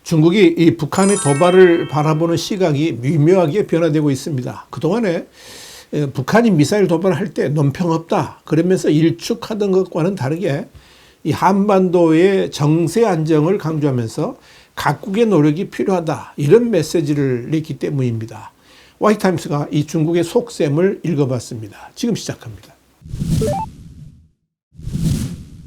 중국이 이 북한의 도발을 바라보는 시각이 미묘하게 변화되고 있습니다. 그동안에 북한이 미사일 도발을 할 때 논평 없다 그러면서 일축하던 것과는 다르게 이 한반도의 정세 안정을 강조하면서 각국의 노력이 필요하다 이런 메시지를 냈기 때문입니다. 화이트타임스가 이 중국의 속셈을 읽어봤습니다. 지금 시작합니다.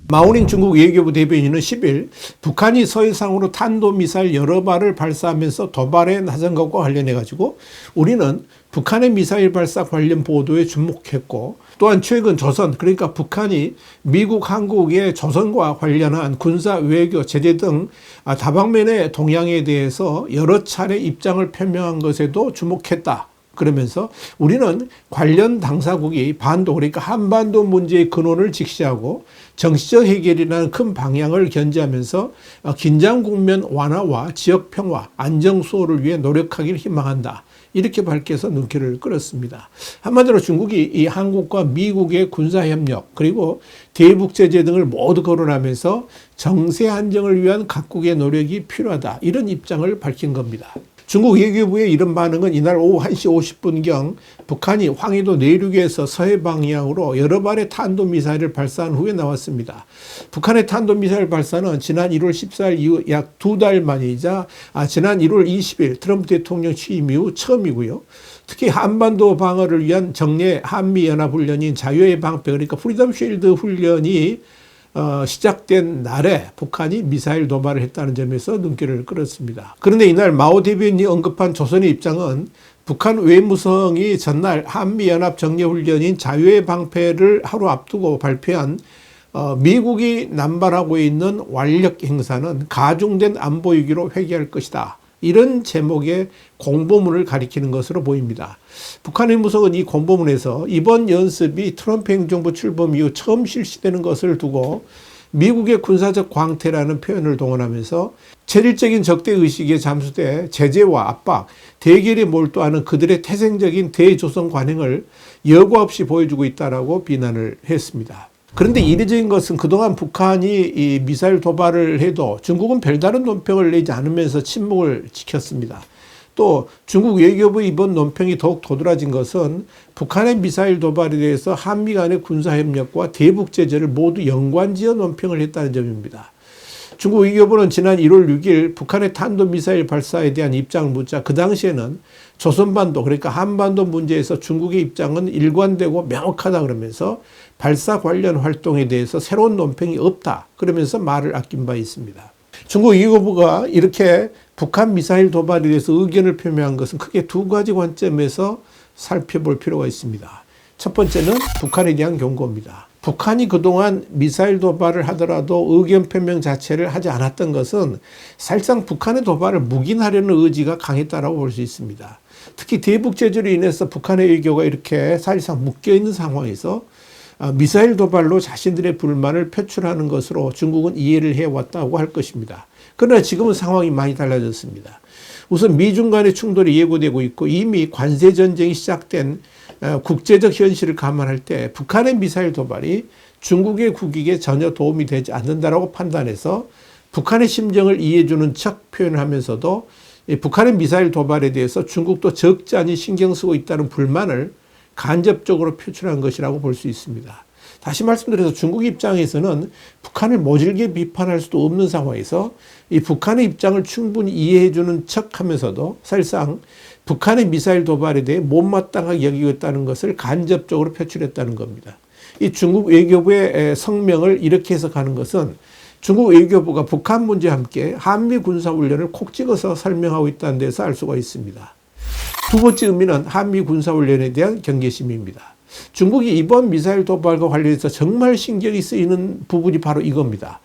마오닝 중국 외교부 대변인은 10일 북한이 서해상으로 탄도미사일 여러 발을 발사하면서 도발에 나선 것과 관련해 가지고 우리는 북한의 미사일 발사 관련 보도에 주목했고 또한 최근 조선 그러니까 북한이 미국, 한국의 조선과 관련한 군사, 외교, 제재 등 다방면의 동향에 대해서 여러 차례 입장을 표명한 것에도 주목했다. 그러면서 우리는 관련 당사국이 반도 그러니까 한반도 문제의 근원을 직시하고 정치적 해결이라는 큰 방향을 견지하면서 긴장 국면 완화와 지역 평화, 안정 수호를 위해 노력하기를 희망한다. 이렇게 밝혀서 눈길을 끌었습니다. 한마디로 중국이 이 한국과 미국의 군사협력 그리고 대북 제재 등을 모두 거론하면서 정세 안정을 위한 각국의 노력이 필요하다. 이런 입장을 밝힌 겁니다. 중국 외교부의 이런 반응은 이날 오후 1시 50분경 북한이 황해도 내륙에서 서해 방향으로 여러 발의 탄도미사일을 발사한 후에 나왔습니다. 북한의 탄도미사일 발사는 지난 1월 14일 이후 약 2달 만이자 지난 1월 20일 트럼프 대통령 취임 이후 처음이고요. 특히 한반도 방어를 위한 정례 한미연합훈련인 자유의 방패 그러니까 프리덤 쉴드 훈련이 시작된 날에 북한이 미사일 도발을 했다는 점에서 눈길을 끌었습니다. 그런데 이날 마오 대변인이 언급한 조선의 입장은 북한 외무성이 전날 한미연합 정례훈련인 자유의 방패를 하루 앞두고 발표한 미국이 남발하고 있는 완력 행사는 가중된 안보 위기로 회귀할 것이다. 이런 제목의 공보문을 가리키는 것으로 보입니다. 북한 외무성은 이 공보문에서 이번 연습이 트럼프 행정부 출범 이후 처음 실시되는 것을 두고 미국의 군사적 광태라는 표현을 동원하면서 체질적인 적대의식에 잠수돼 제재와 압박, 대결에 몰두하는 그들의 태생적인 대조선 관행을 여과 없이 보여주고 있다라고 비난을 했습니다. 그런데 이례적인 것은 그동안 북한이 이 미사일 도발을 해도 중국은 별다른 논평을 내지 않으면서 침묵을 지켰습니다. 또 중국 외교부 이번 논평이 더욱 도드라진 것은 북한의 미사일 도발에 대해서 한미 간의 군사협력과 대북 제재를 모두 연관지어 논평을 했다는 점입니다. 중국 외교부는 지난 1월 6일 북한의 탄도미사일 발사에 대한 입장을 묻자 그 당시에는 조선반도 그러니까 한반도 문제에서 중국의 입장은 일관되고 명확하다 그러면서 발사 관련 활동에 대해서 새로운 논평이 없다 그러면서 말을 아낀 바 있습니다. 중국 외교부가 이렇게 북한 미사일 도발에 대해서 의견을 표명한 것은 크게 두 가지 관점에서 살펴볼 필요가 있습니다. 첫 번째는 북한에 대한 경고입니다. 북한이 그동안 미사일 도발을 하더라도 의견 표명 자체를 하지 않았던 것은 사실상 북한의 도발을 묵인하려는 의지가 강했다라고 볼 수 있습니다. 특히 대북 제재로 인해서 북한의 외교가 이렇게 사실상 묶여있는 상황에서 미사일 도발로 자신들의 불만을 표출하는 것으로 중국은 이해를 해왔다고 할 것입니다. 그러나 지금은 상황이 많이 달라졌습니다. 우선 미중 간의 충돌이 예고되고 있고 이미 관세 전쟁이 시작된 국제적 현실을 감안할 때 북한의 미사일 도발이 중국의 국익에 전혀 도움이 되지 않는다라고 판단해서 북한의 심정을 이해해주는 척 표현하면서도 북한의 미사일 도발에 대해서 중국도 적지 않이 신경 쓰고 있다는 불만을 간접적으로 표출한 것이라고 볼 수 있습니다. 다시 말씀드려서 중국 입장에서는 북한을 모질게 비판할 수도 없는 상황에서 이 북한의 입장을 충분히 이해해주는 척하면서도 사실상 북한의 미사일 도발에 대해 못마땅하게 여기고 있다는 것을 간접적으로 표출했다는 겁니다. 이 중국 외교부의 성명을 이렇게 해석하는 것은 중국 외교부가 북한 문제와 함께 한미 군사훈련을 콕 찍어서 설명하고 있다는 데서 알 수가 있습니다. 두 번째 의미는 한미 군사훈련에 대한 경계심입니다. 중국이 이번 미사일 도발과 관련해서 정말 신경이 쓰이는 부분이 바로 이겁니다.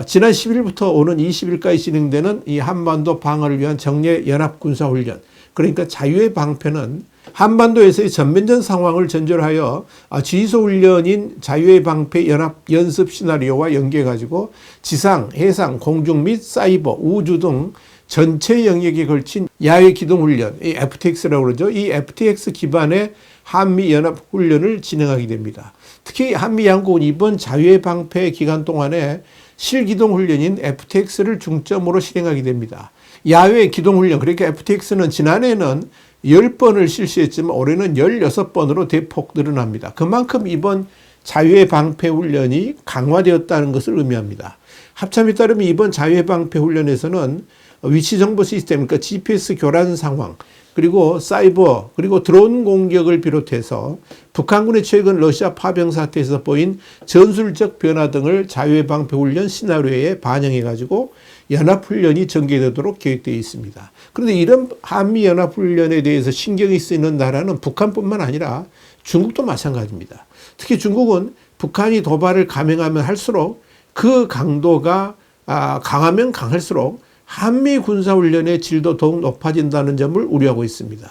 지난 10일부터 오는 20일까지 진행되는 이 한반도 방어를 위한 정례 연합군사훈련 그러니까 자유의 방패는 한반도에서의 전면전 상황을 전제로 하여 지휘소 훈련인 자유의 방패 연합 연습 시나리오와 연계해가지고 지상, 해상, 공중 및 사이버, 우주 등 전체 영역에 걸친 야외 기동 훈련, 이 FTX라고 그러죠. 이 FTX 기반의 한미 연합 훈련을 진행하게 됩니다. 특히 한미 양국은 이번 자유의 방패 기간 동안에 실기동훈련인 FTX를 중점으로 실행하게 됩니다. 야외 기동훈련, 그러니까 FTX는 지난해에는 10번을 실시했지만 올해는 16번으로 대폭 늘어납니다. 그만큼 이번 자유의 방패 훈련이 강화되었다는 것을 의미합니다. 합참에 따르면 이번 자유의 방패 훈련에서는 위치 정보 시스템, 그러니까 GPS 교란 상황, 그리고 사이버, 그리고 드론 공격을 비롯해서 북한군의 최근 러시아 파병 사태에서 보인 전술적 변화 등을 자유의 방패 훈련 시나리오에 반영해가지고 연합훈련이 전개되도록 계획되어 있습니다. 그런데 이런 한미연합훈련에 대해서 신경이 쓰이는 나라는 북한뿐만 아니라 중국도 마찬가지입니다. 특히 중국은 북한이 도발을 감행하면 할수록 그 강도가 강하면 강할수록 한미 군사훈련의 질도 더욱 높아진다는 점을 우려하고 있습니다.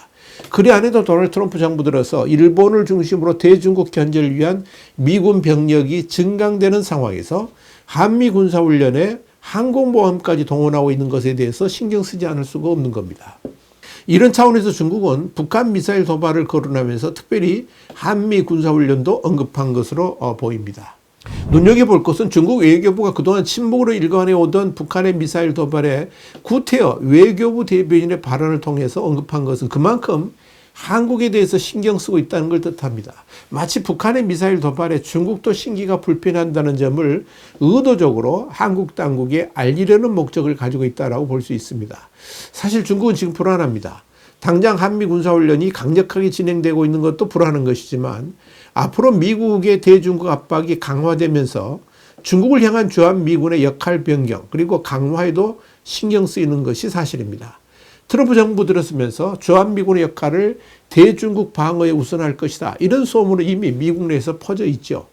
그리 안에도 도널드 트럼프 정부 들어서 일본을 중심으로 대중국 견제를 위한 미군 병력이 증강되는 상황에서 한미 군사훈련에 항공모함까지 동원하고 있는 것에 대해서 신경 쓰지 않을 수가 없는 겁니다. 이런 차원에서 중국은 북한 미사일 도발을 거론하면서 특별히 한미 군사훈련도 언급한 것으로 보입니다. 눈여겨볼 것은 중국 외교부가 그동안 침묵으로 일관해 오던 북한의 미사일 도발에 구태여 외교부 대변인의 발언을 통해서 언급한 것은 그만큼 한국에 대해서 신경 쓰고 있다는 걸 뜻합니다. 마치 북한의 미사일 도발에 중국도 신기가 불편한다는 점을 의도적으로 한국 당국에 알리려는 목적을 가지고 있다고 볼 수 있습니다. 사실 중국은 지금 불안합니다. 당장 한미 군사훈련이 강력하게 진행되고 있는 것도 불안한 것이지만 앞으로 미국의 대중국 압박이 강화되면서 중국을 향한 주한미군의 역할 변경 그리고 강화에도 신경 쓰이는 것이 사실입니다. 트럼프 정부 들었으면서 주한미군의 역할을 대중국 방어에 우선할 것이다. 이런 소문은 이미 미국 내에서 퍼져 있죠.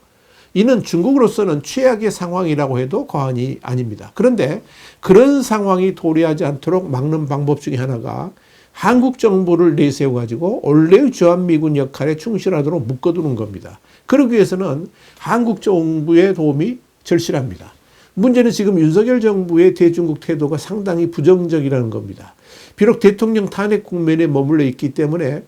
이는 중국으로서는 최악의 상황이라고 해도 과언이 아닙니다. 그런데 그런 상황이 도래하지 않도록 막는 방법 중에 하나가 한국 정부를 내세워가지고 원래의 주한미군 역할에 충실하도록 묶어두는 겁니다. 그러기 위해서는 한국 정부의 도움이 절실합니다. 문제는 지금 윤석열 정부의 대중국 태도가 상당히 부정적이라는 겁니다. 비록 대통령 탄핵 국면에 머물러 있기 때문에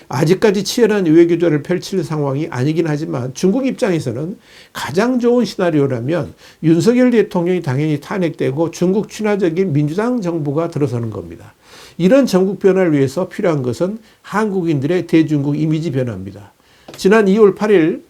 아직까지 치열한 외교전을 펼칠 상황이 아니긴 하지만 중국 입장에서는 가장 좋은 시나리오라면 윤석열 대통령이 당연히 탄핵되고 중국 친화적인 민주당 정부가 들어서는 겁니다. 이런 전국 변화를 위해서 필요한 것은 한국인들의 대중국 이미지 변화입니다. 지난 2월 8일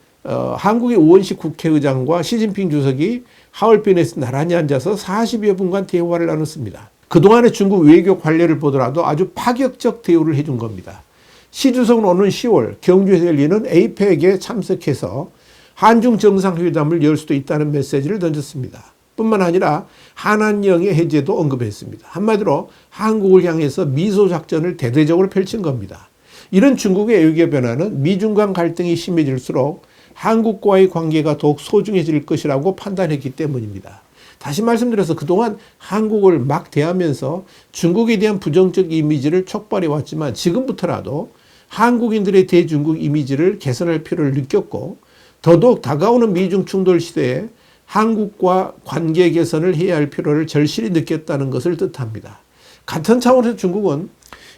한국의 우원식 국회의장과 시진핑 주석이 하얼빈에서 나란히 앉아서 40여 분간 대화를 나눴습니다. 그동안의 중국 외교 관례를 보더라도 아주 파격적 대우를 해준 겁니다. 시 주석은 오는 10월 경주에서 열리는 에이펙에 참석해서 한중 정상회담을 열 수도 있다는 메시지를 던졌습니다. 뿐만 아니라 한한령의 해제도 언급했습니다. 한마디로 한국을 향해서 미소 작전을 대대적으로 펼친 겁니다. 이런 중국의 외교 변화는 미중 간 갈등이 심해질수록 한국과의 관계가 더욱 소중해질 것이라고 판단했기 때문입니다. 다시 말씀드려서 그동안 한국을 막 대하면서 중국에 대한 부정적 이미지를 촉발해 왔지만 지금부터라도 한국인들의 대중국 이미지를 개선할 필요를 느꼈고 더더욱 다가오는 미중 충돌 시대에 한국과 관계 개선을 해야 할 필요를 절실히 느꼈다는 것을 뜻합니다. 같은 차원에서 중국은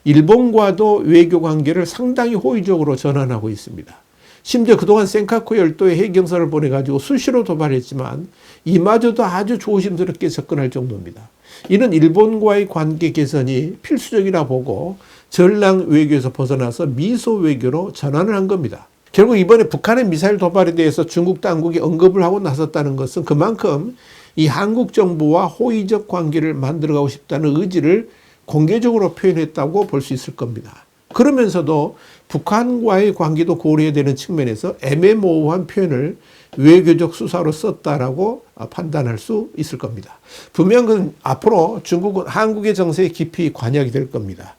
일본과도 외교 관계를 상당히 호의적으로 전환하고 있습니다. 심지어 그동안 센카쿠 열도에 해경선을 보내가지고 수시로 도발했지만 이마저도 아주 조심스럽게 접근할 정도입니다. 이는 일본과의 관계 개선이 필수적이라 보고 전랑 외교에서 벗어나서 미소 외교로 전환을 한 겁니다. 결국 이번에 북한의 미사일 도발에 대해서 중국 당국이 언급을 하고 나섰다는 것은 그만큼 이 한국 정부와 호의적 관계를 만들어가고 싶다는 의지를 공개적으로 표현했다고 볼 수 있을 겁니다. 그러면서도 북한과의 관계도 고려해야 되는 측면에서 애매모호한 표현을 외교적 수사로 썼다라고 판단할 수 있을 겁니다. 분명한 건 앞으로 중국은 한국의 정세에 깊이 관여하게 될 겁니다.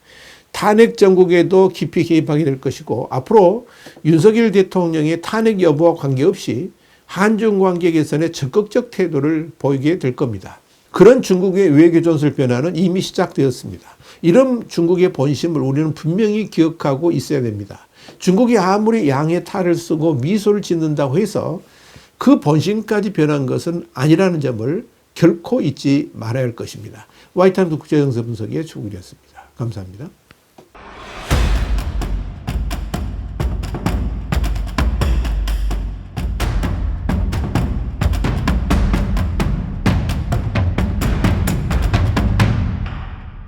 탄핵 정국에도 깊이 개입하게 될 것이고 앞으로 윤석열 대통령의 탄핵 여부와 관계없이 한중 관계 개선에 적극적 태도를 보이게 될 겁니다. 그런 중국의 외교 전술 변화는 이미 시작되었습니다. 이런 중국의 본심을 우리는 분명히 기억하고 있어야 됩니다. 중국이 아무리 양의 탈을 쓰고 미소를 짓는다고 해서 그 본심까지 변한 것은 아니라는 점을 결코 잊지 말아야 할 것입니다. 와이탄 국제정세 분석의 최국일이었습니다. 감사합니다.